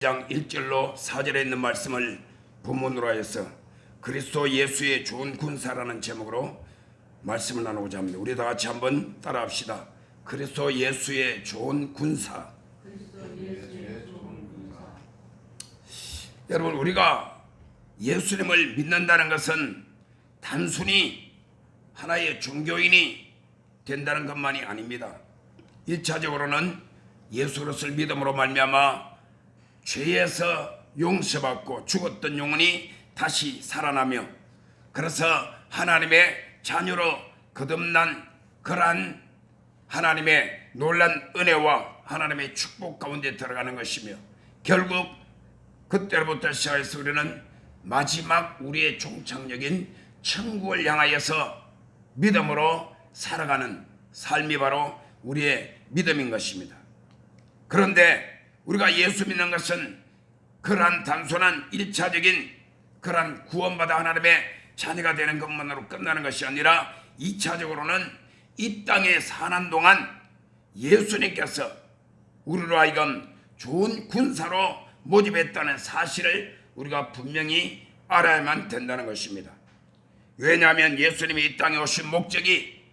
장 1절로 4절에 있는 말씀을 본문으로 하여서 그리스도 예수의 좋은 군사라는 제목으로 말씀을 나누고자 합니다. 우리 다 같이 한번 따라합시다. 그리스도 예수의 좋은 군사. 여러분, 우리가 예수님을 믿는다는 것은 단순히 하나의 종교인이 된다는 것만이 아닙니다. 1차적으로는 예수 그리스도를 믿음으로 말미암아 죄에서 용서받고 죽었던 영혼이 다시 살아나며 그래서 하나님의 자녀로 거듭난 그러한 하나님의 놀란 은혜와 하나님의 축복 가운데 들어가는 것이며 결국 그때로부터 시작해서 우리는 마지막 우리의 종착역인 천국을 향하여서 믿음으로 살아가는 삶이 바로 우리의 믿음인 것입니다. 그런데 우리가 예수 믿는 것은 그러한 단순한 1차적인 그러한 구원받아 하나님의 자녀가 되는 것만으로 끝나는 것이 아니라 2차적으로는 이 땅에 사는 동안 예수님께서 우리로 하여금 좋은 군사로 모집했다는 사실을 우리가 분명히 알아야만 된다는 것입니다. 왜냐하면 예수님이 이 땅에 오신 목적이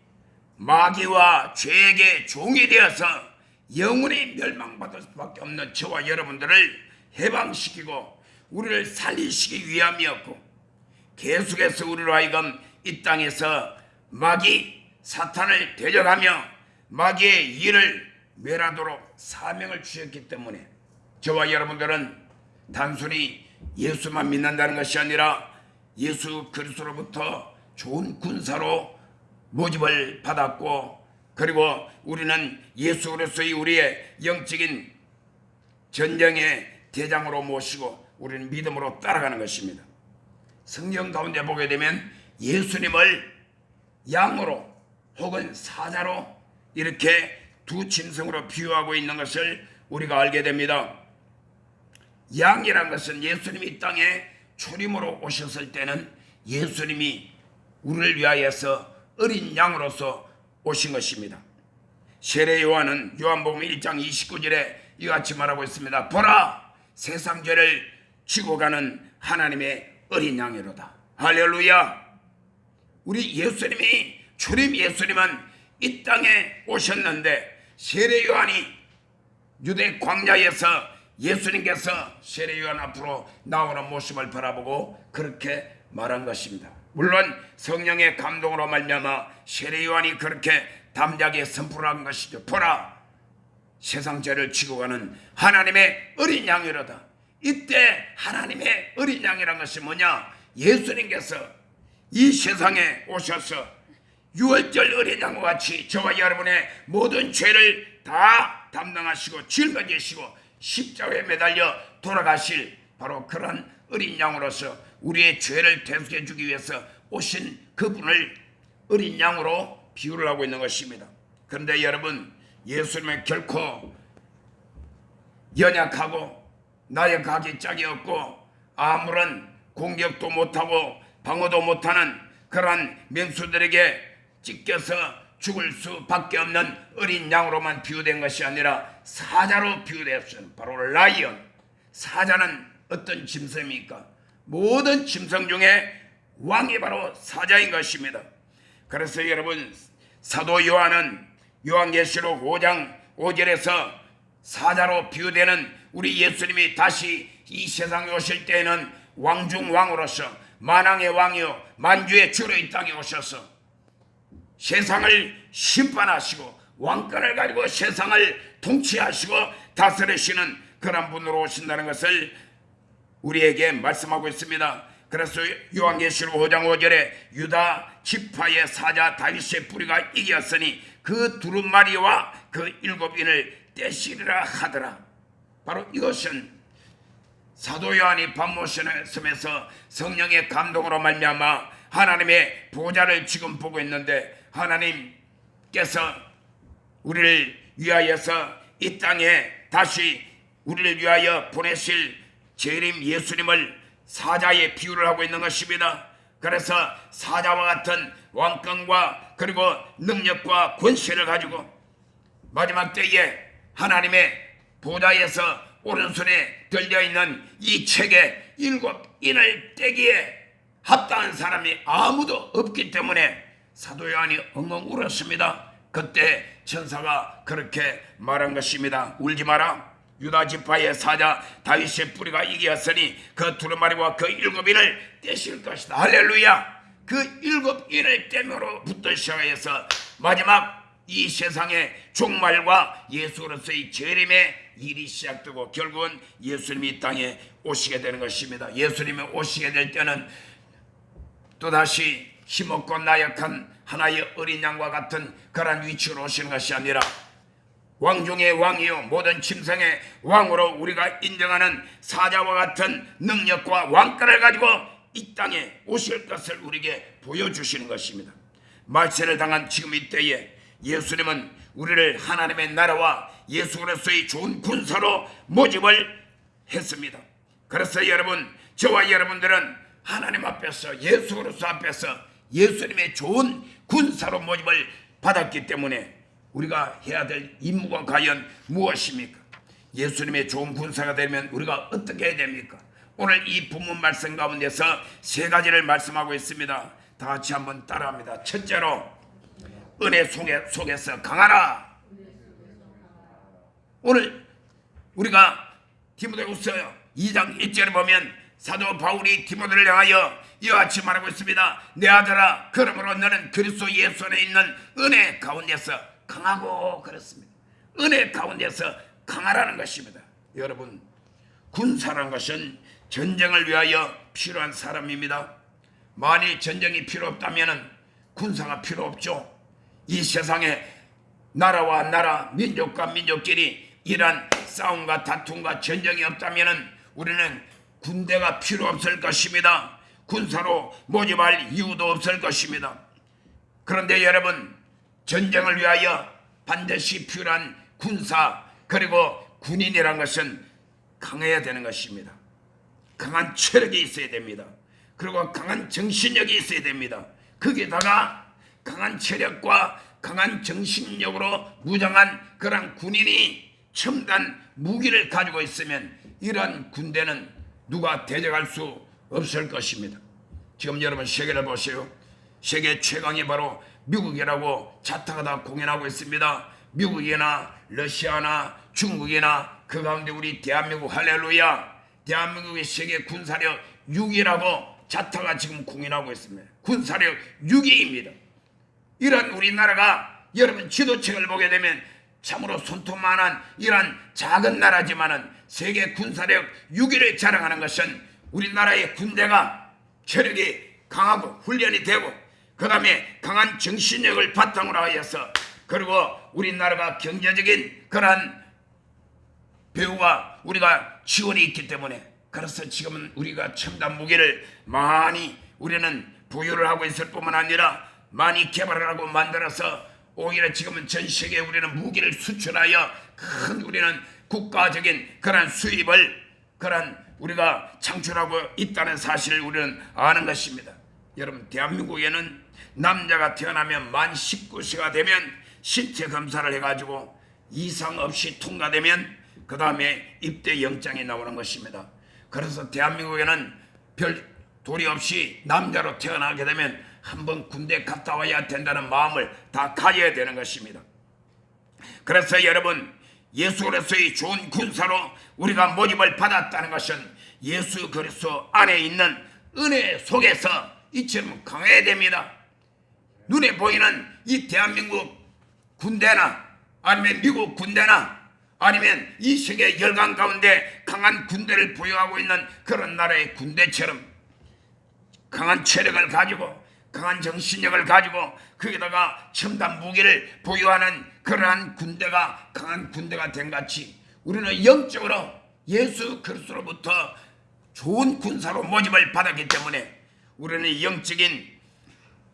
마귀와 죄에게 종이 되어서 영원히 멸망받을 수밖에 없는 저와 여러분들을 해방시키고 우리를 살리시기 위함이었고 계속해서 우리로 하여금 이 땅에서 마귀 사탄을 대적하며 마귀의 일을 멸하도록 사명을 주셨기 때문에 저와 여러분들은 단순히 예수만 믿는다는 것이 아니라 예수 그리스도로부터 좋은 군사로 모집을 받았고 그리고 우리는 예수 그리스도의 우리의 영적인 전쟁의 대장으로 모시고 우리는 믿음으로 따라가는 것입니다. 성경 가운데 보게 되면 예수님을 양으로 혹은 사자로 이렇게 두 짐승으로 비유하고 있는 것을 우리가 알게 됩니다. 양이란 것은 예수님이 이 땅에 초림으로 오셨을 때는 예수님이 우리를 위하여서 어린 양으로서 오신 것입니다. 세례 요한은 요한복음 1장 29절에 이같이 말하고 있습니다. 보라, 세상 죄를 지고 가는 하나님의 어린 양이로다. 할렐루야. 우리 예수님이 초림 예수님은 이 땅에 오셨는데 세례 요한이 유대 광야에서 예수님께서 세례 요한 앞으로 나오는 모습을 바라보고 그렇게 말한 것입니다. 물론 성령의 감동으로 말미암아 세례 요한이 그렇게 담대하게 선포한 것이죠. 보라, 세상 죄를 지고 가는 하나님의 어린 양이로다. 이때 하나님의 어린 양이란 것이 뭐냐? 예수님께서 이 세상에 오셔서 유월절 어린 양과 같이 저와 여러분의 모든 죄를 다 담당하시고 짊어지시고 십자가에 매달려 돌아가실 바로 그런 어린 양으로서 우리의 죄를 대속해 주기 위해서 오신 그분을 어린 양으로 비유를 하고 있는 것입니다. 그런데 여러분, 예수님은 결코 연약하고 나약하기 짝이 없고 아무런 공격도 못하고 방어도 못하는 그러한 맹수들에게 찢겨서 죽을 수밖에 없는 어린 양으로만 비유된 것이 아니라 사자로 비유되었어요. 바로 라이언. 사자는 어떤 짐승입니까? 모든 짐승 중에 왕이 바로 사자인 것입니다. 그래서 여러분, 사도 요한은 요한계시록 5장 5절에서 사자로 비유되는 우리 예수님이 다시 이 세상에 오실 때에는 왕중 왕으로서 만왕의 왕이요 만주의 주로 이 땅에 오셔서 세상을 심판하시고 왕권을 가지고 세상을 통치하시고 다스리시는 그런 분으로 오신다는 것을 우리에게 말씀하고 있습니다. 그래서 요한계시록 5장 5절에 유다 지파의 사자 다윗의 뿌리가 이겼으니 그 두루마리와 그 7인을 떼시리라 하더라. 바로 이것은 사도 요한이 밤모션의 섬에서 성령의 감동으로 말미암아 하나님의 보좌를 지금 보고 있는데 하나님께서 우리를 위하여서 이 땅에 다시 우리를 위하여 보내실 재림 예수님을 사자의 비유를 하고 있는 것입니다. 그래서 사자와 같은 왕권과 그리고 능력과 권세를 가지고 마지막 때에 하나님의 보좌에서 오른손에 들려있는 이 책에 7인을 떼기에 합당한 사람이 아무도 없기 때문에 사도 요한이 엉엉 울었습니다. 그때 천사가 그렇게 말한 것입니다. 울지 마라. 유다 지파의 사자 다윗의 뿌리가 이기었으니 그 두루마리와 그 7인을 떼실 것이다. 할렐루야. 그 7인을 떼므로부터 시작해서 마지막 이 세상의 종말과 예수로서의 재림의 일이 시작되고 결국은 예수님이 이 땅에 오시게 되는 것입니다. 예수님이 오시게 될 때는 또다시 힘없고 나약한 하나의 어린 양과 같은 그런 위치로 오시는 것이 아니라 왕 중의 왕이요 모든 짐승의 왕으로 우리가 인정하는 사자와 같은 능력과 왕권을 가지고 이 땅에 오실 것을 우리에게 보여주시는 것입니다. 말세를 당한 지금 이때에 예수님은 우리를 하나님의 나라와 예수 그리스도의 좋은 군사로 모집을 했습니다. 그래서 여러분, 저와 여러분들은 하나님 앞에서 예수 그리스도 앞에서 예수님의 좋은 군사로 모집을 받았기 때문에 우리가 해야 될 임무가 과연 무엇입니까? 예수님의 좋은 군사가 되면 우리가 어떻게 해야 됩니까? 오늘 이 본문 말씀 가운데서 3가지를 말씀하고 있습니다. 다 같이 한번 따라합니다. 첫째로 은혜 속에서 강하라. 오늘 우리가 디모데후서 2장 1절에 보면 사도 바울이 디모데를 향하여 이와 같이 말하고 있습니다. 내 아들아, 그러므로 너는 그리스도 예수 안에 있는 은혜 가운데서 강하고 그렇습니다. 은혜 가운데서 강하라는 것입니다. 여러분, 군사라는 것은 전쟁을 위하여 필요한 사람입니다. 만일 전쟁이 필요 없다면 군사가 필요 없죠. 이 세상에 나라와 나라, 민족과 민족끼리 이러한 싸움과 다툼과 전쟁이 없다면 우리는 군대가 필요 없을 것입니다. 군사로 모집할 이유도 없을 것입니다. 그런데 여러분, 전쟁을 위하여 반드시 필요한 군사 그리고 군인이란 것은 강해야 되는 것입니다. 강한 체력이 있어야 됩니다. 그리고 강한 정신력이 있어야 됩니다. 거기에다가 강한 체력과 강한 정신력으로 무장한 그런 군인이 첨단 무기를 가지고 있으면 이런 군대는 누가 대적할 수 없을 것입니다. 지금 여러분 세계를 보세요. 세계 최강이 바로 미국이라고 자타가 다 공연하고 있습니다. 미국이나 러시아나 중국이나 그 가운데 우리 대한민국, 할렐루야, 대한민국의 세계 군사력 6위라고 자타가 지금 공연하고 있습니다. 군사력 6위입니다. 이런 우리나라가 여러분 지도책을 보게 되면 참으로 손톱만한 이런 작은 나라지만은 세계 군사력 6위를 자랑하는 것은 우리나라의 군대가 체력이 강하고 훈련이 되고 그 다음에 강한 정신력을 바탕으로 하여서 그리고 우리나라가 경제적인 그러한 배후가 우리가 지원이 있기 때문에 그래서 지금은 우리가 첨단 무기를 많이 우리는 보유를 하고 있을 뿐만 아니라 많이 개발을 하고 만들어서 오히려 지금은 전 세계에 우리는 무기를 수출하여 큰 우리는 국가적인 그런 수입을 그런 우리가 창출하고 있다는 사실을 우리는 아는 것입니다. 여러분, 대한민국에는 남자가 태어나면 만 19세가 되면 신체 검사를 해가지고 이상 없이 통과되면 그 다음에 입대 영장이 나오는 것입니다. 그래서 대한민국에는 별 도리 없이 남자로 태어나게 되면 한번 군대 갔다 와야 된다는 마음을 다 가져야 되는 것입니다. 그래서 여러분, 예수 그리스도의 좋은 군사로 우리가 모집을 받았다는 것은 예수 그리스도 안에 있는 은혜 속에서 이처럼 강해야 됩니다. 눈에 보이는 이 대한민국 군대나 아니면 미국 군대나 아니면 이 세계 열강 가운데 강한 군대를 보유하고 있는 그런 나라의 군대처럼 강한 체력을 가지고 강한 정신력을 가지고 거기다가 첨단 무기를 보유하는 그러한 군대가 강한 군대가 된 같이 우리는 영적으로 예수 그리스도로부터 좋은 군사로 모집을 받았기 때문에 우리는 영적인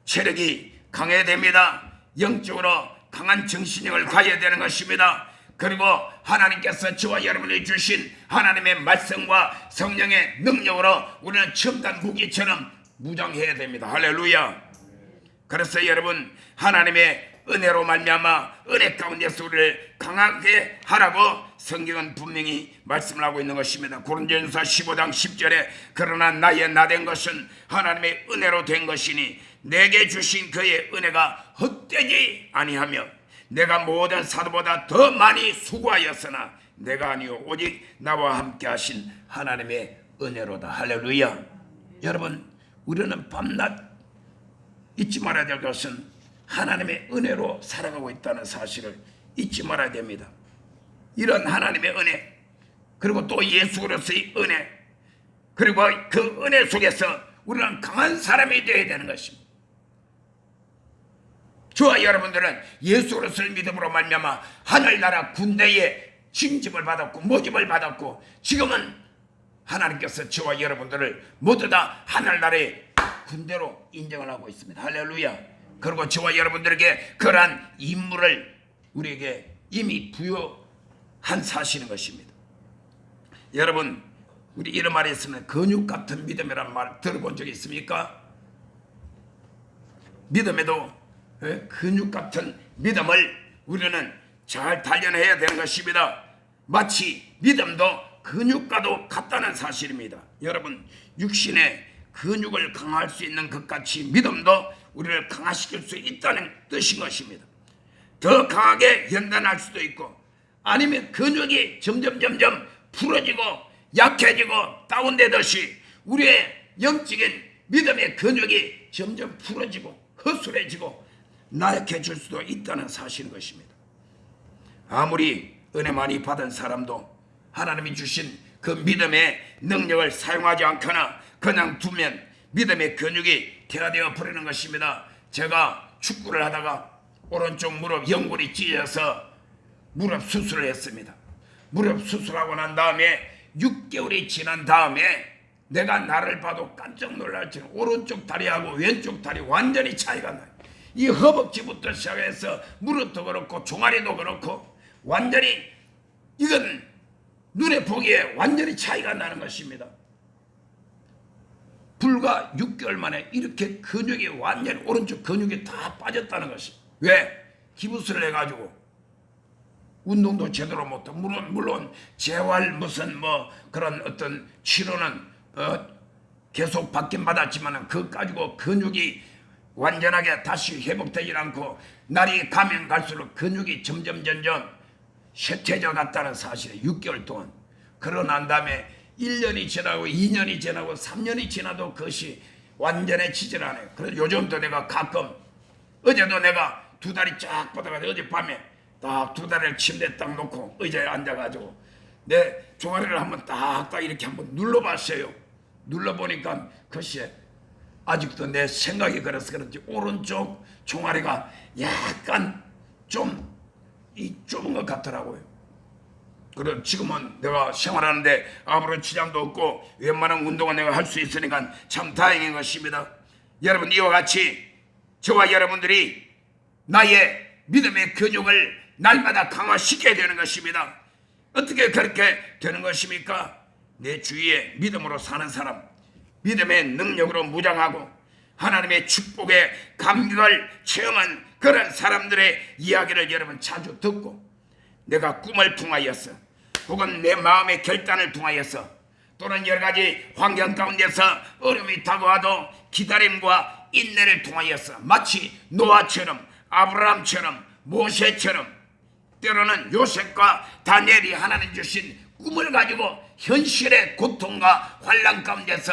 체력이 강해야 됩니다. 영적으로 강한 정신력을 가져야 되는 것입니다. 그리고 하나님께서 저와 여러분이 주신 하나님의 말씀과 성령의 능력으로 우리는 첨단 무기처럼 무장해야 됩니다. 할렐루야. 그래서 여러분, 하나님의 은혜로 말미암아 은혜 가운데서 우리를 강하게 하라고 성경은 분명히 말씀을 하고 있는 것입니다. 고린도전서 15장 10절에 그러나 나의 나된 것은 하나님의 은혜로 된 것이니 내게 주신 그의 은혜가 헛되지 아니하며 내가 모든 사도보다 더 많이 수고하였으나 내가 아니요 오직 나와 함께 하신 하나님의 은혜로다. 할렐루야. 여러분, 우리는 밤낮 잊지 말아야 될 것은 하나님의 은혜로 살아가고 있다는 사실을 잊지 말아야 됩니다. 이런 하나님의 은혜, 그리고 또 예수 그리스도의 은혜, 그리고 그 은혜 속에서 우리는 강한 사람이 되어야 되는 것입니다. 저와 여러분들은 예수 그리스도를 믿음으로 말미암아 하늘나라 군대에 징집을 받았고 모집을 받았고 지금은 하나님께서 저와 여러분들을 모두 다 하늘나라의 군대로 인정을 하고 있습니다. 할렐루야. 그리고 저와 여러분들에게 그러한 임무를 우리에게 이미 부여한 사실인 것입니다. 여러분, 우리 이런 말이 있으면 근육 같은 믿음이라는 말 들어본 적이 있습니까? 믿음에도 근육 같은 믿음을 우리는 잘 단련해야 되는 것입니다. 마치 믿음도 근육과도 같다는 사실입니다. 여러분, 육신의 근육을 강화할 수 있는 것 같이 믿음도 우리를 강화시킬 수 있다는 뜻인 것입니다. 더 강하게 연단할 수도 있고 아니면 근육이 점점 풀어지고 약해지고 다운되듯이 우리의 영적인 믿음의 근육이 점점 풀어지고 허술해지고 나약해질 수도 있다는 사실인 것입니다. 아무리 은혜 많이 받은 사람도 하나님이 주신 그 믿음의 능력을 사용하지 않거나 그냥 두면 믿음의 근육이 퇴화되어 버리는 것입니다. 제가 축구를 하다가 오른쪽 무릎 연골이 찢어서 무릎 수술을 했습니다. 무릎 수술하고 난 다음에 6개월이 지난 다음에 내가 나를 봐도 깜짝 놀랄 줄 오른쪽 다리하고 왼쪽 다리 완전히 차이가 나요. 이 허벅지부터 시작해서 무릎도 그렇고 종아리도 그렇고 완전히 이건 눈에 보기에 완전히 차이가 나는 것입니다. 불과 6개월 만에 이렇게 근육이 완전히 오른쪽 근육이 다 빠졌다는 것이. 왜? 기부스를 해가지고 운동도 제대로 못하고 물론 재활 무슨 그런 어떤 치료는 계속 받긴 받았지만 그거 가지고 근육이 완전하게 다시 회복되지 않고 날이 가면 갈수록 근육이 점점 쇠퇴져 갔다는 사실에 6개월 동안. 그러고 난 다음에 1년이 지나고 2년이 지나고 3년이 지나도 그것이 완전해지질 않아요. 그래서 요즘도 내가 가끔 어제도 내가 두 다리 쫙 뻗어가지고 어젯밤에 딱 두 다리를 침대에 딱 놓고 의자에 앉아가지고 내 종아리를 한번 딱 이렇게 한번 눌러봤어요. 눌러보니까 그것이 아직도 내 생각이 그래서 그런지 오른쪽 종아리가 약간 좀 좁은 것 같더라고요. 그럼 지금은 내가 생활하는데 아무런 지장도 없고 웬만한 운동은 내가 할 수 있으니까 참 다행인 것입니다. 여러분, 이와 같이 저와 여러분들이 나의 믿음의 근육을 날마다 강화시켜야 되는 것입니다. 어떻게 그렇게 되는 것입니까? 내 주위에 믿음으로 사는 사람, 믿음의 능력으로 무장하고 하나님의 축복의 감격을 체험한 그런 사람들의 이야기를 여러분 자주 듣고 내가 꿈을 통하여서 혹은 내 마음의 결단을 통하여서 또는 여러 가지 환경 가운데서 어려움이 다가와도 기다림과 인내를 통하여서 마치 노아처럼 아브라함처럼 모세처럼 때로는 요셉과 다니엘이 하나님 주신 꿈을 가지고 현실의 고통과 환난 가운데서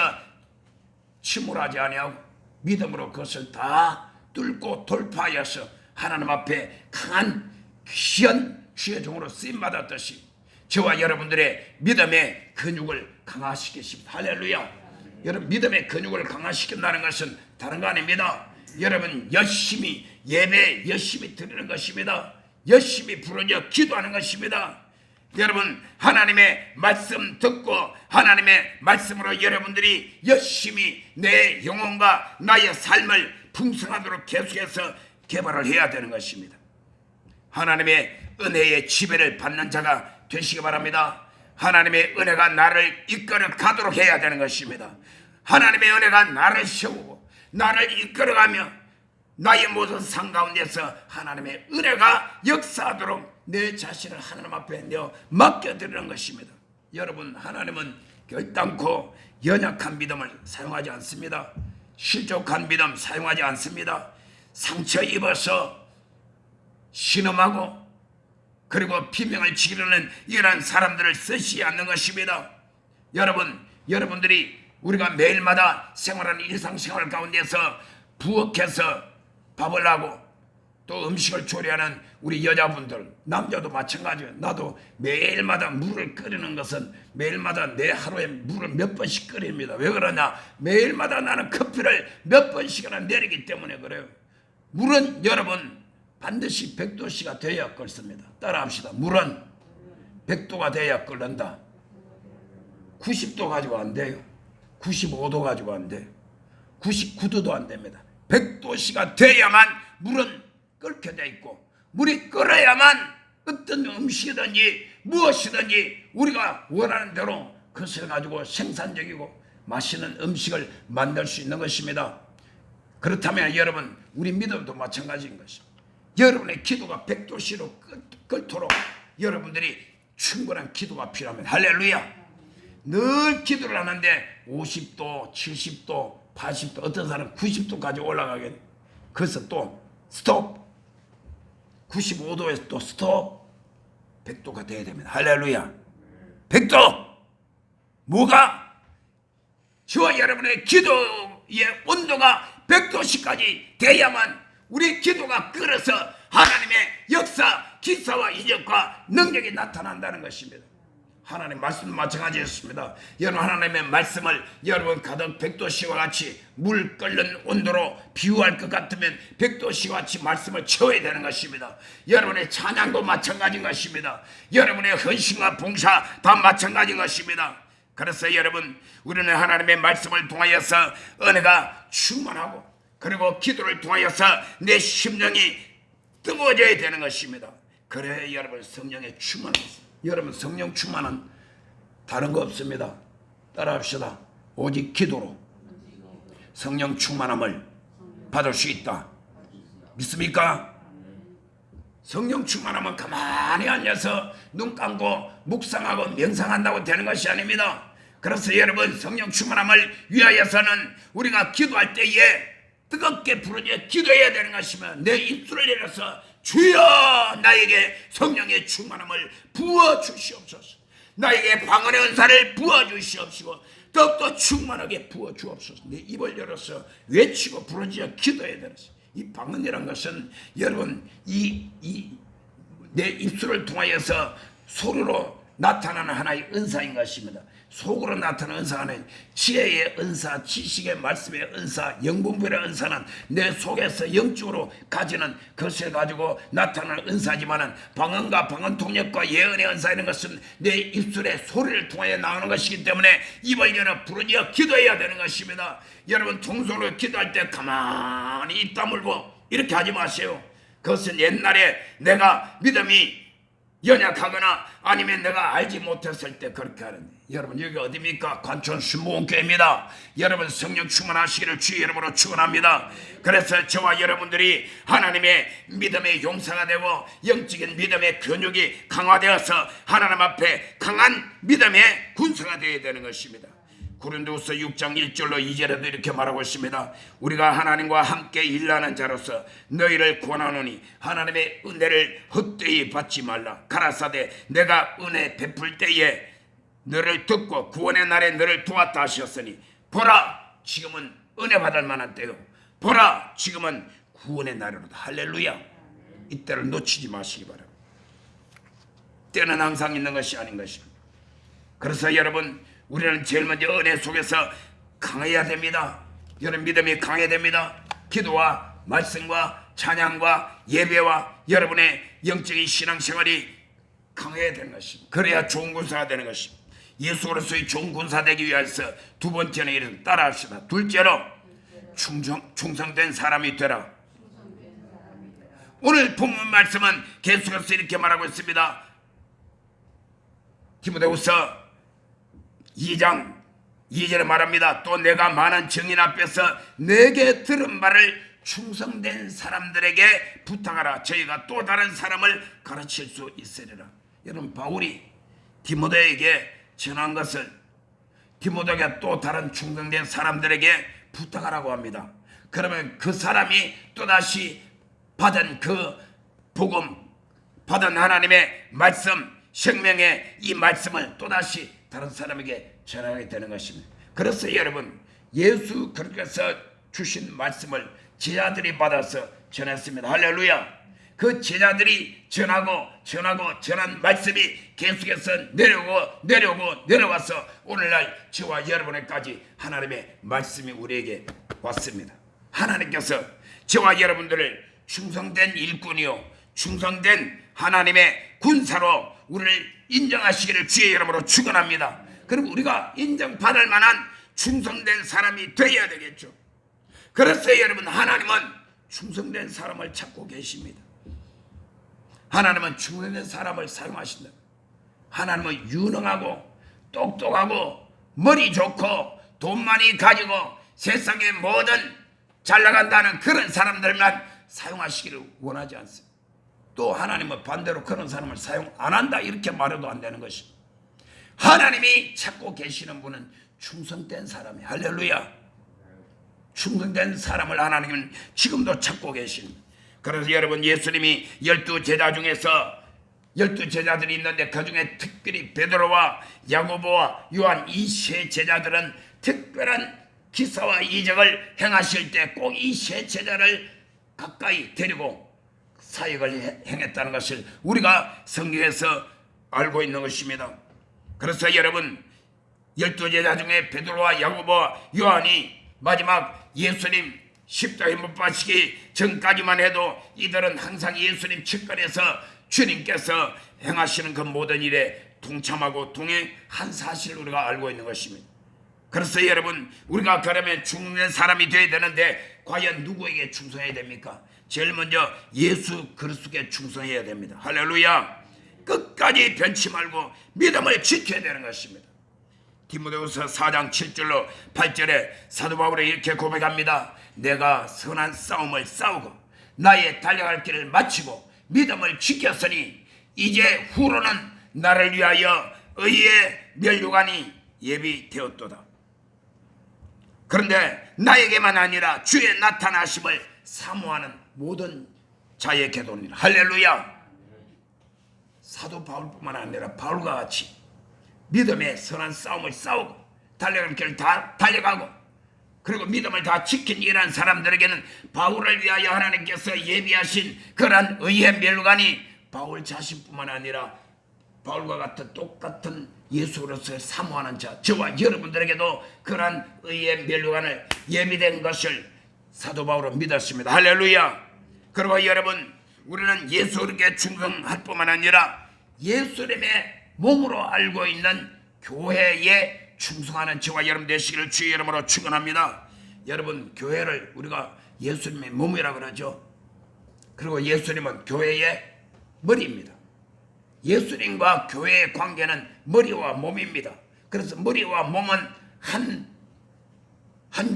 침울하지 아니하고 믿음으로 그것을 다 뚫고 돌파하여서 하나님 앞에 강한 귀한 주의 종으로 쓰임받았듯이 저와 여러분들의 믿음의 근육을 강화시키십니다. 할렐루야. 여러분, 믿음의 근육을 강화시킨다는 것은 다른 거 아닙니다. 여러분, 열심히 예배 열심히 드리는 것입니다. 열심히 부르짖어 기도하는 것입니다. 여러분, 하나님의 말씀 듣고 하나님의 말씀으로 여러분들이 열심히 내 영혼과 나의 삶을 풍성하도록 계속해서 개발을 해야 되는 것입니다. 하나님의 은혜의 지배를 받는 자가 되시기 바랍니다. 하나님의 은혜가 나를 이끌어 가도록 해야 되는 것입니다. 하나님의 은혜가 나를 세우고 나를 이끌어가며 나의 모든 삶 가운데서 하나님의 은혜가 역사하도록 내 자신을 하나님 앞에 내어 맡겨드리는 것입니다. 여러분, 하나님은 결단코 연약한 믿음을 사용하지 않습니다. 실족한 믿음 사용하지 않습니다. 상처 입어서 신음하고 그리고 비명을 지르는 이러한 사람들을 쓰시지 않는 것입니다. 여러분들이 우리가 매일마다 생활하는 일상생활 가운데서 부엌에서 밥을 하고 또 음식을 조리하는 우리 여자분들, 남자도 마찬가지예요. 나도 매일마다 물을 끓이는 것은 매일마다 내 하루에 물을 몇 번씩 끓입니다. 왜 그러냐? 매일마다 나는 커피를 몇 번씩이나 내리기 때문에 그래요. 물은 여러분 반드시 100도씨가 돼야 끓습니다. 따라합시다. 물은 100도가 돼야 끓는다. 90도 가지고 안 돼요. 95도 가지고 안 돼요. 99도도 안 됩니다. 100도씨가 돼야만 물은 끓게 돼 있고, 물이 끓어야만 어떤 음식이든지 무엇이든지 우리가 원하는 대로 그것을 가지고 생산적이고 맛있는 음식을 만들 수 있는 것입니다. 그렇다면 여러분, 우리 믿음도 마찬가지인 것입니다. 여러분의 기도가 100도씨로 끓도록 여러분들이 충분한 기도가 필요합니다. 할렐루야. 늘 기도를 하는데 50도, 70도, 80도, 어떤 사람은 90도까지 올라가게 돼. 그래서 또 스톱. 95도에서 또 스톱. 100도가 돼야 됩니다. 할렐루야. 100도. 뭐가? 저와 여러분의 기도의 온도가 100도씨까지 돼야만 우리 기도가 끓어서 하나님의 역사, 기사와 이적과 능력이 나타난다는 것입니다. 하나님 말씀도 마찬가지였습니다. 여러분, 하나님의 말씀을 여러분 가득 100도씨와 같이 물 끓는 온도로 비유할 것 같으면 100도씨와 같이 말씀을 채워야 되는 것입니다. 여러분의 찬양도 마찬가지인 것입니다. 여러분의 헌신과 봉사 다 마찬가지인 것입니다. 그래서 여러분, 우리는 하나님의 말씀을 통하여서 은혜가 충만하고 그리고 기도를 통하여서 내 심령이 뜨거워져야 되는 것입니다. 그래야 여러분 성령의 충만합니다. 여러분, 성령 충만은 다른 거 없습니다. 따라합시다. 오직 기도로 성령 충만함을 받을 수 있다. 믿습니까? 성령 충만하면 가만히 앉아서 눈 감고 묵상하고 명상한다고 되는 것이 아닙니다. 그래서 여러분, 성령 충만함을 위하여서는 우리가 기도할 때에 뜨겁게 부르짖어 기도해야 되는 것이면 내 입술을 내려서 주여 나에게 성령의 충만함을 부어주시옵소서. 나에게 방언의 은사를 부어주시옵시고 더욱더 충만하게 부어주옵소서. 내 입을 열어서 외치고 부르짖어 기도해야 되는 것입니다. 이 방언이란 것은 여러분 내 입술을 통하여서 소리로 나타나는 하나의 은사인 것입니다. 속으로 나타나는 은사는 지혜의 은사, 지식의 말씀의 은사, 영분별의 은사는 내 속에서 영적으로 가지는 것을 가지고 나타나는 은사지만은 방언과 방언 통역과 예언의 은사 이런 것은 내 입술의 소리를 통하여 나오는 것이기 때문에 입을 열어 부르짖어 기도해야 되는 것입니다. 여러분, 통솔로 기도할 때 가만히 입 다물고 이렇게 하지 마세요. 그것은 옛날에 내가 믿음이 연약하거나 아니면 내가 알지 못했을 때 그렇게 하는. 여러분, 여기 어디입니까? 관촌 순복음교회입니다. 여러분, 성령 충만하시기를 주의 이름으로 축원합니다. 그래서 저와 여러분들이 하나님의 믿음의 용사가 되고 영적인 믿음의 근육이 강화되어서 하나님 앞에 강한 믿음의 군사가 되어야 되는 것입니다. 고린도후서 6장 1절로 2절에도 이렇게 말하고 있습니다. 우리가 하나님과 함께 일하는 자로서 너희를 권하노니 하나님의 은혜를 헛되이 받지 말라. 가라사대 내가 은혜 베풀 때에 너를 듣고 구원의 날에 너를 도왔다 하셨으니 보라 지금은 은혜 받을 만한 때요. 보라 지금은 구원의 날이로다. 할렐루야. 이때를 놓치지 마시기 바랍니다. 때는 항상 있는 것이 아닌 것입니다. 그래서 여러분, 우리는 제일 먼저 은혜 속에서 강해야 됩니다. 여러분, 믿음이 강해야 됩니다. 기도와 말씀과 찬양과 예배와 여러분의 영적인 신앙생활이 강해야 되는 것입니다. 그래야 좋은 군사가 되는 것입니다. 예수 그리스도의 좋은 군사 되기 위해서 두 번째는 이런 따라합시다. 둘째로 충성된 사람이 되라. 오늘 본문 말씀은 계속해서 이렇게 말하고 있습니다. 디모데후서 2장 2절에 말합니다. 또 내가 많은 증인 앞에서 내게 들은 말을 충성된 사람들에게 부탁하라. 저희가 또 다른 사람을 가르칠 수 있으리라. 여러분, 바울이 디모데에게 전한 것을 디모데가 또 다른 충성된 사람들에게 부탁하라고 합니다. 그러면 그 사람이 또다시 받은 그 복음, 받은 하나님의 말씀, 생명의 이 말씀을 또다시 다른 사람에게 전하게 되는 것입니다. 그래서 여러분, 예수 그리스도께서 주신 말씀을 제자들이 받아서 전했습니다. 할렐루야. 그 제자들이 전한 말씀이 계속해서 내려와서 오늘날 저와 여러분에까지 하나님의 말씀이 우리에게 왔습니다. 하나님께서 저와 여러분들을 충성된 일꾼이요 충성된 하나님의 군사로 우리를 인정하시기를 주의 이름으로 축원합니다. 그럼 우리가 인정받을 만한 충성된 사람이 되어야 되겠죠. 그래서 여러분, 하나님은 충성된 사람을 찾고 계십니다. 하나님은 충성된 사람을 사용하신다. 하나님은 유능하고 똑똑하고 머리 좋고 돈 많이 가지고 세상의 모든 잘 나간다는 그런 사람들만 사용하시기를 원하지 않습니다. 또 하나님은 반대로 그런 사람을 사용 안 한다 이렇게 말해도 안 되는 것입니다. 하나님이 찾고 계시는 분은 충성된 사람이에요. 할렐루야. 충성된 사람을 하나님은 지금도 찾고 계십니다. 그래서 여러분, 예수님이 12제자 중에서 12제자들이 있는데 그 중에 특별히 베드로와 야고보와 요한 이 세 제자들은 특별한 기사와 이적을 행하실 때 꼭 이 세 제자를 가까이 데리고 사역을 행했다는 것을 우리가 성경에서 알고 있는 것입니다. 그래서 여러분, 12제자 중에 베드로와 야고보와 요한이 마지막 예수님 십자가에 못 박히기 전까지만 해도 이들은 항상 예수님 측근에서 주님께서 행하시는 그 모든 일에 동참하고 동행한 사실을 우리가 알고 있는 것입니다. 그래서 여러분, 우리가 그러면 충성된 사람이 되어야 되는데 과연 누구에게 충성해야 됩니까? 제일 먼저 예수 그리스도께 충성해야 됩니다. 할렐루야. 끝까지 변치 말고 믿음을 지켜야 되는 것입니다. 디모데후서 4장 7절로 8절에 사도 바울이 이렇게 고백합니다. 내가 선한 싸움을 싸우고 나의 달려갈 길을 마치고 믿음을 지켰으니 이제 후로는 나를 위하여 의의 면류관이 예비되었도다. 그런데 나에게만 아니라 주의 나타나심을 사모하는 모든 자에게도니라. 할렐루야. 사도 바울뿐만 아니라 바울과 같이 믿음의 선한 싸움을 싸우고 달려갈 길을 다 달려가고 그리고 믿음을 다 지킨 이러한 사람들에게는 바울을 위하여 하나님께서 예비하신 그러한 의의 멸관이 바울 자신뿐만 아니라 바울과 같은 똑같은 예수로서 사모하는 자, 저와 여러분들에게도 그러한 의의 멸관을 예비된 것을 사도 바울은 믿었습니다. 할렐루야. 그리고 여러분, 우리는 예수에게 충성할 뿐만 아니라 예수님의 몸으로 알고 있는 교회에 충성하는 저와 여러분 되시기를 주의 이름으로 축원합니다. 여러분, 교회를 우리가 예수님의 몸이라 그러죠. 그리고 예수님은 교회의 머리입니다. 예수님과 교회의 관계는 머리와 몸입니다. 그래서 머리와 몸은 한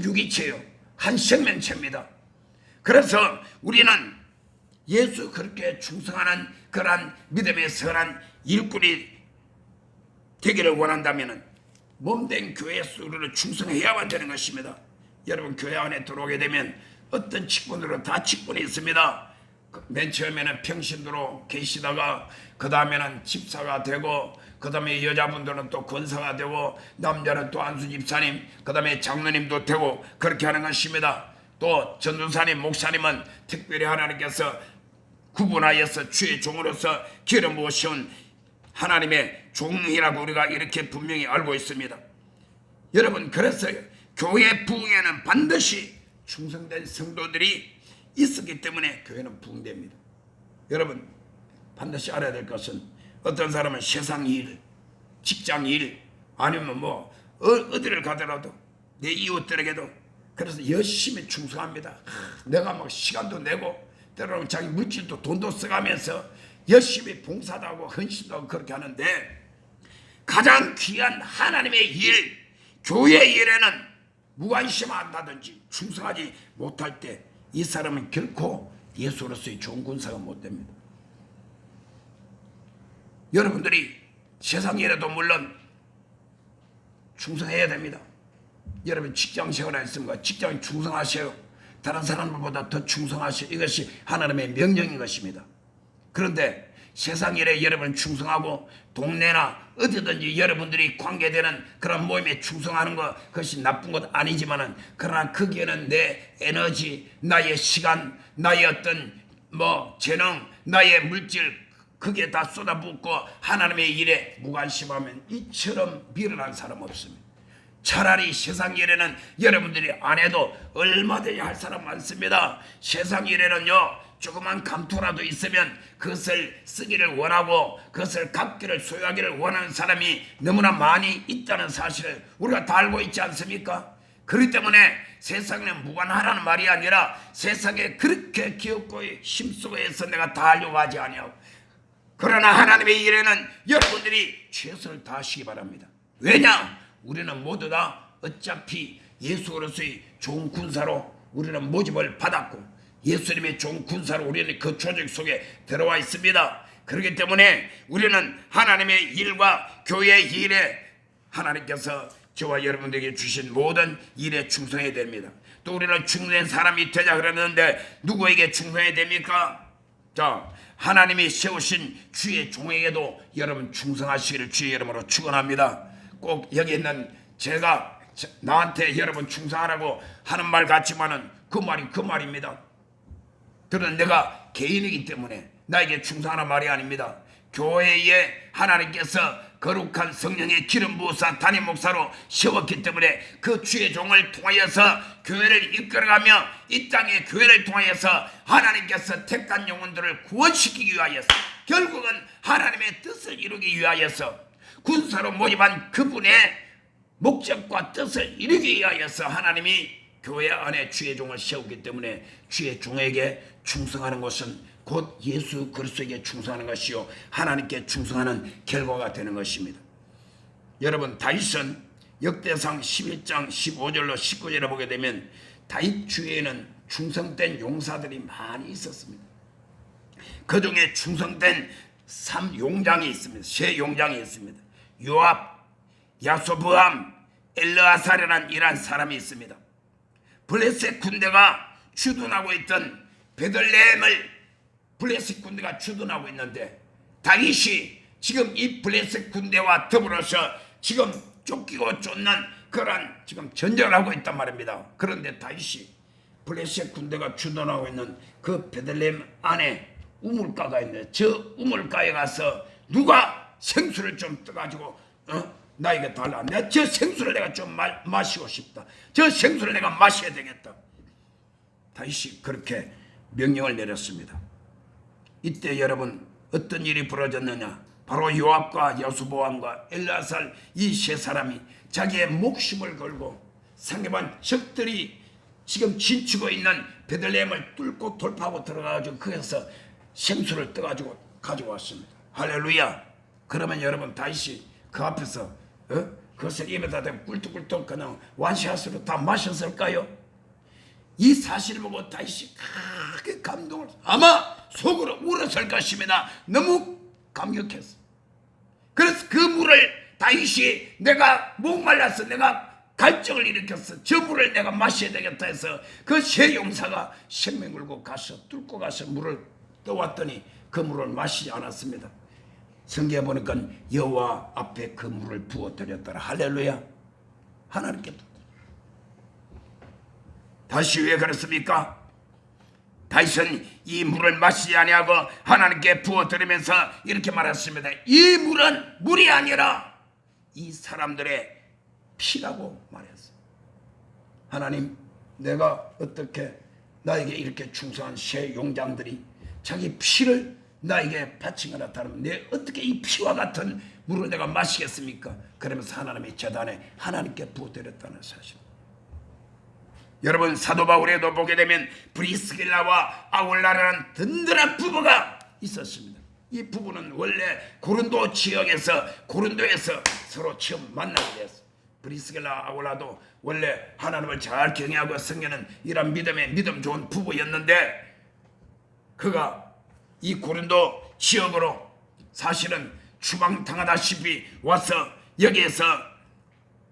유기체요, 한 생명체입니다. 그래서 우리는 예수 그렇게 충성하는 그러한 믿음의 선한 일꾼이 되기를 원한다면 몸된 교회 수를 충성해야만 되는 것입니다. 여러분, 교회 안에 들어오게 되면 어떤 직분으로 다 직분이 있습니다. 맨 처음에는 평신도로 계시다가 그 다음에는 집사가 되고 그 다음에 여자분들은 또 권사가 되고 남자는 또 안수 집사님 그 다음에 장로님도 되고 그렇게 하는 것입니다. 또 전도사님 목사님은 특별히 하나님께서 구분하여서 주의 종으로서 기름 부으신 하나님의 종이라고 우리가 이렇게 분명히 알고 있습니다. 여러분, 그래서 교회 부흥에는 반드시 충성된 성도들이 있었기 때문에 교회는 부흥됩니다. 여러분, 반드시 알아야 될 것은 어떤 사람은 세상 일, 직장 일 아니면 뭐 어디를 가더라도 내 이웃들에게도 그래서 열심히 충성합니다. 내가 막 시간도 내고 때로는 자기 물질도 돈도 써가면서 열심히 봉사도 하고 헌신도 하고 그렇게 하는데 가장 귀한 하나님의 일, 교회 일에는 무관심한다든지 충성하지 못할 때 이 사람은 결코 예수로서의 좋은 군사가 못 됩니다. 여러분들이 세상 일에도 물론 충성해야 됩니다. 여러분 직장 생활 했습니까? 직장에 충성하세요. 다른 사람들보다 더 충성하세요. 이것이 하나님의 명령인 것입니다. 그런데 세상 일에 여러분 충성하고 동네나 어디든지 여러분들이 관계되는 그런 모임에 충성하는 것, 그것이 나쁜 것 아니지만은, 그러나 거기에는 내 에너지, 나의 시간, 나의 어떤 재능, 나의 물질, 그게 다 쏟아붓고 하나님의 일에 무관심하면 이처럼 미련한 사람 없습니다. 차라리 세상 일에는 여러분들이 안 해도 얼마든지 할 사람 많습니다. 세상 일에는요, 조그만 감투라도 있으면 그것을 쓰기를 원하고 그것을 갖기를, 소유하기를 원하는 사람이 너무나 많이 있다는 사실을 우리가 다 알고 있지 않습니까? 그렇기 때문에 세상에 무관하라는 말이 아니라 세상에 그렇게 기업고 힘쓰고해서 내가 다 하려고 하지 아니하고, 그러나 하나님의 일에는 여러분들이 최선을 다하시기 바랍니다. 왜냐? 우리는 모두 다 어차피 예수로서의 좋은 군사로 우리는 모집을 받았고 예수님의 좋은 군사로 우리는 그 조직 속에 들어와 있습니다. 그렇기 때문에 우리는 하나님의 일과 교회의 일에 하나님께서 저와 여러분들에게 주신 모든 일에 충성해야 됩니다. 또 우리는 충성된 사람이 되자 그러는데 누구에게 충성해야 됩니까? 자, 하나님이 세우신 주의 종에게도 여러분 충성하시기를 주의 이름으로 축원합니다. 꼭 여기 있는 제가 나한테 여러분 충성하라고 하는 말 같지만은 그 말이 그 말입니다. 그런 내가 개인이기 때문에 나에게 충성하는 말이 아닙니다. 교회에 하나님께서 거룩한 성령의 기름 부으사 담임 목사로 세웠기 때문에 그 주의 종을 통하여서 교회를 이끌어가며 이 땅의 교회를 통하여서 하나님께서 택한 영혼들을 구원시키기 위하여서, 결국은 하나님의 뜻을 이루기 위하여서 군사로 모집한 그분의 목적과 뜻을 이루기 위하여서 하나님이 교회 안에 주의 종을 세우기 때문에 주의 종에게 충성하는 것은 곧 예수 그리스도에게 충성하는 것이요 하나님께 충성하는 결과가 되는 것입니다. 여러분, 다윗은 역대상 11장 15절로 19절에 보게 되면 다윗 주위에는 충성된 용사들이 많이 있었습니다. 그 중에 충성된 3용장이 있습니다. 세 용장이 있습니다. 요압, 야소부암, 엘르아살이라는 이란 사람이 있습니다. 블레셋 군대가 주둔하고 있던 베들레헴을 블레셋 군대가 주둔하고 있는데 다윗이 지금 이 블레셋 군대와 더불어서 지금 쫓기고 쫓는 그런 지금 전쟁을 하고 있단 말입니다. 그런데 다윗이 블레셋 군대가 주둔하고 있는 그 베들레헴 안에 우물가가 있는데 저 우물가에 가서 누가 생수를 좀 떠가지고 나에게 달라. 내가 저 생수를 내가 좀 마시고 싶다. 저 생수를 내가 마셔야 되겠다. 다윗이 그렇게 명령을 내렸습니다. 이때 여러분 어떤 일이 벌어졌느냐? 바로 요압과 여수보암과 엘르아살 이 세 사람이 자기의 목숨을 걸고 상대방 적들이 지금 진치고 있는 베들레헴을 뚫고 돌파하고 들어가가지고 거기서 생수를 떠가지고 가져왔습니다. 할렐루야. 그러면 여러분 다윗이 그 앞에서 그것을 입에다 대고 꿀떡꿀떡 그냥 완샷으로 다 마셨을까요? 이 사실을 보고 다윗이 크게 감동을, 아마 속으로 울었을 것입니다. 너무 감격했어. 그래서 그 물을 다윗이 내가 목말라서 내가 갈증을 일으켰어. 저 물을 내가 마셔야 되겠다 해서 그 세 용사가 생명 걸고 가서 뚫고 가서 물을 떠왔더니 그 물을 마시지 않았습니다. 성경에 보니까 여호와 앞에 그 물을 부어드렸더라. 할렐루야. 하나님께 다시 왜 그렇습니까? 다윗은 이 물을 마시지 아니하고 하나님께 부어드리면서 이렇게 말했습니다. 이 물은 물이 아니라 이 사람들의 피라고 말했어요. 하나님, 내가 어떻게 나에게 이렇게 충성한 새 용장들이 자기 피를 나에게 바친 것 같다면 내 어떻게 이 피와 같은 물을 내가 마시겠습니까? 그러면서 하나님의 제단에 하나님께 부어드렸다는 사실. 여러분, 사도 바울에도 보게 되면 브리스길라와 아울라라는 든든한 부부가 있었습니다. 이 부부는 원래 고린도에서 서로 처음 만나게 됐어요. 브리스길라 아굴라도 원래 하나님을 잘 경외하고 섬기는 이런 믿음 좋은 부부였는데 그가 이 고린도 지역으로 사실은 추방당하다시피 와서 여기에서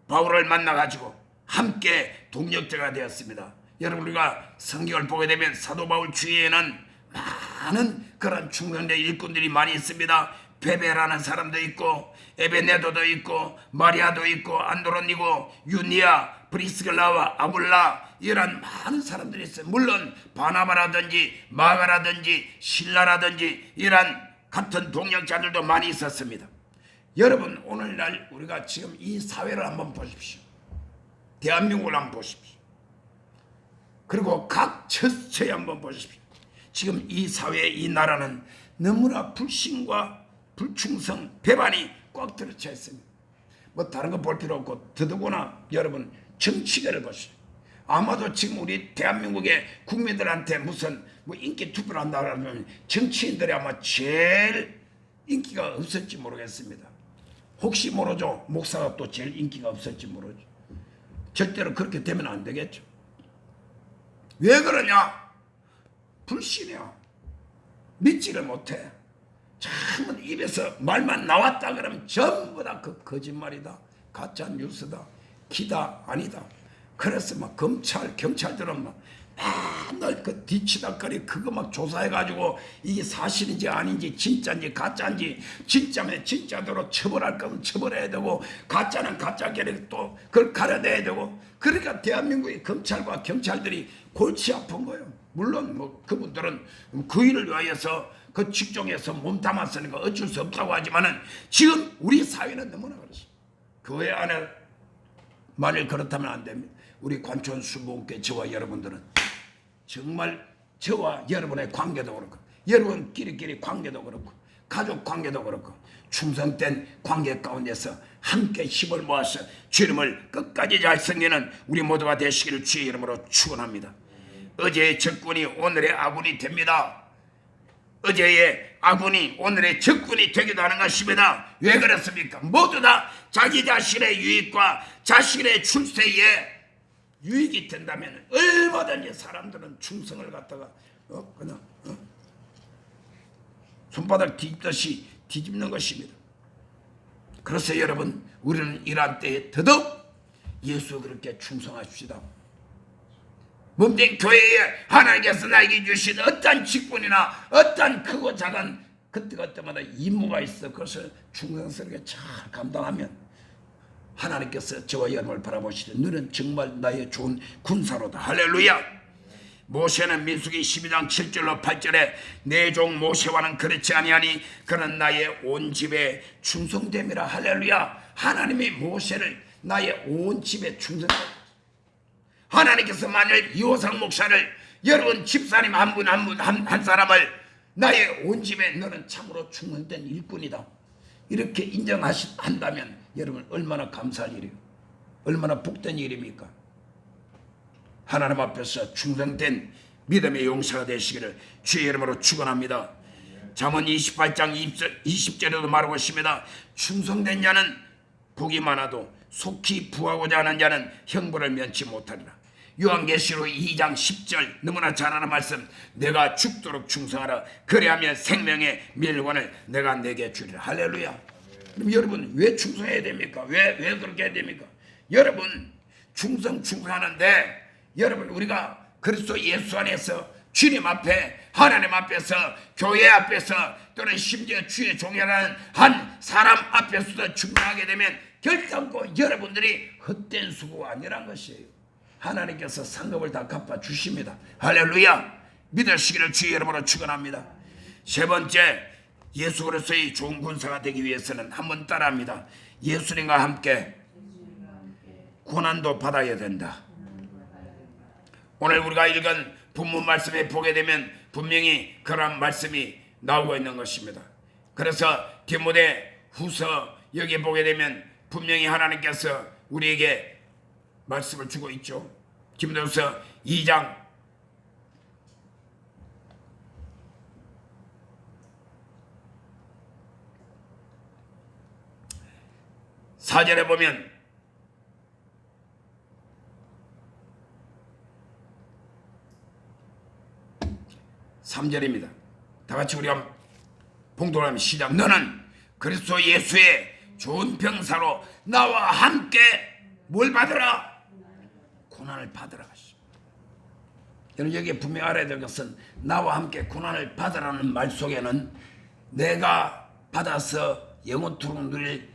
바울을 만나가지고 함께 동역자가 되었습니다. 여러분 우리가 성경을 보게 되면 사도 바울 주위에는 많은 그런 충성된 일꾼들이 많이 있습니다. 베베라는 사람도 있고 에베네도도 있고 마리아도 있고 안드로니고 유니아 브리스길라와 아굴라 이런 많은 사람들이 있어요. 물론 바나바라든지 마가라든지 신라라든지 이런 같은 동역자들도 많이 있었습니다. 여러분 오늘날 우리가 지금 이 사회를 한번 보십시오. 대한민국을 한번 보십시오. 그리고 각 처처에 한번 보십시오. 지금 이 사회 이 나라는 너무나 불신과 불충성 배반이 꽉 들어차 있습니다. 뭐 다른 거 볼 필요 없고 더더구나 여러분 정치계를 보시죠. 아마도 지금 우리 대한민국의 국민들한테 무슨 뭐 인기 투표를 한다면 정치인들이 아마 제일 인기가 없을지 모르겠습니다. 혹시 모르죠. 목사가 또 제일 인기가 없을지 모르죠. 절대로 그렇게 되면 안 되겠죠. 왜 그러냐? 불신이야. 믿지를 못해. 참 입에서 말만 나왔다 그러면 전부 다 그 거짓말이다. 가짜 뉴스다. 기다 아니다. 그래서 막 검찰 경찰들은 막 맨날 그 뒤치다거리 그거 막 조사해가지고 이게 사실인지 아닌지 진짜인지 가짜인지 진짜면 진짜대로 처벌할 거면 처벌해야 되고 가짜는 가짜끼리 또 그걸 가려내야 되고 그러니까 대한민국의 검찰과 경찰들이 골치 아픈 거예요. 물론 뭐 그분들은 그 일을 위하여서 그 직종에서 몸담았으니까 어쩔 수 없다고 하지만은 지금 우리 사회는 너무나 그렇습니다. 교회 안에 만일 그렇다면 안 됩니다. 우리 관촌 수목회 저와 여러분들은 정말 저와 여러분의 관계도 그렇고 여러분끼리 관계도 그렇고 가족 관계도 그렇고 충성된 관계 가운데서 함께 힘을 모아서 주님을 끝까지 잘 섬기는 우리 모두가 되시기를 주의 이름으로 축원합니다. 어제의 적군이 오늘의 아군이 됩니다. 어제의 아군이 오늘의 적군이 되기도 하는 것입니다. 왜 그렇습니까? 모두 다 자기 자신의 유익과 자신의 출세에 유익이 된다면 얼마든지 사람들은 충성을 갖다가 그냥 손바닥 뒤집듯이 뒤집는 것입니다. 그래서 여러분 우리는 이러한 때에 더더욱 예수 그렇게 충성하십시다. 몸된 교회에 하나님께서 나에게 주신 어떤 직분이나 어떤 크고 작은 그때마다 임무가 있어. 그것을 충성스럽게 잘 감당하면 하나님께서 저와 여러분을 바라보시되 너는 정말 나의 좋은 군사로다. 할렐루야. 모세는 민수기 12장 7절로 8절에 내 종 모세와는 그렇지 아니하니 그는 나의 온 집에 충성됨이라. 할렐루야. 하나님이 모세를 나의 온 집에 충성됨. 하나님께서 만일 이호상 목사를 여러분 집사님 한 사람을 나의 온 집에 너는 참으로 충성된 일꾼이다 이렇게 인정한다면 여러분 얼마나 감사할 일이에요. 얼마나 복된 일입니까? 하나님 앞에서 충성된 믿음의 용사가 되시기를 주의 이름으로 축원합니다. 잠언 28장 20절에도 말하고 있습니다. 충성된 자는 복이 많아도 속히 부하고자 하는 자는 형벌을 면치 못하리라. 요한계시록 2장 10절 너무나 잘 아는 말씀. 내가 죽도록 충성하라. 그래야면 생명의 밀권을 내가 내게 주리라. 할렐루야. 그럼 여러분 왜 충성해야 됩니까? 왜 그렇게 해야 됩니까? 여러분 충성하는데 여러분 우리가 그리스도 예수 안에서 주님 앞에 하나님 앞에서 교회 앞에서 또는 심지어 주의 종이라는 한 사람 앞에서도 충성하게 되면 결단코 여러분들이 헛된 수고가 아니란 것이에요. 하나님께서 상급을 다 갚아주십니다. 할렐루야. 믿으시기를 주의 이름으로 축원합니다. 세 번째, 예수 그리스도의 좋은 군사가 되기 위해서는 한번 따라합니다. 예수님과 함께 고난도 받아야 된다. 오늘 우리가 읽은 본문 말씀에 보게 되면 분명히 그런 말씀이 나오고 있는 것입니다. 그래서 디모데 후서 여기 보게 되면 분명히 하나님께서 우리에게 말씀을 주고 있죠. 디모데후서 2장 4절에 보면 3절입니다. 다 같이 우리가 봉독하면 시작. 너는 그리스도 예수의 좋은 병사로 나와 함께 뭘 받으라? 고난을 받으라. 여러분 여기에 분명히 알아야 될 것은 나와 함께 고난을 받으라는 말 속에는 내가 받아서 영원토록 누릴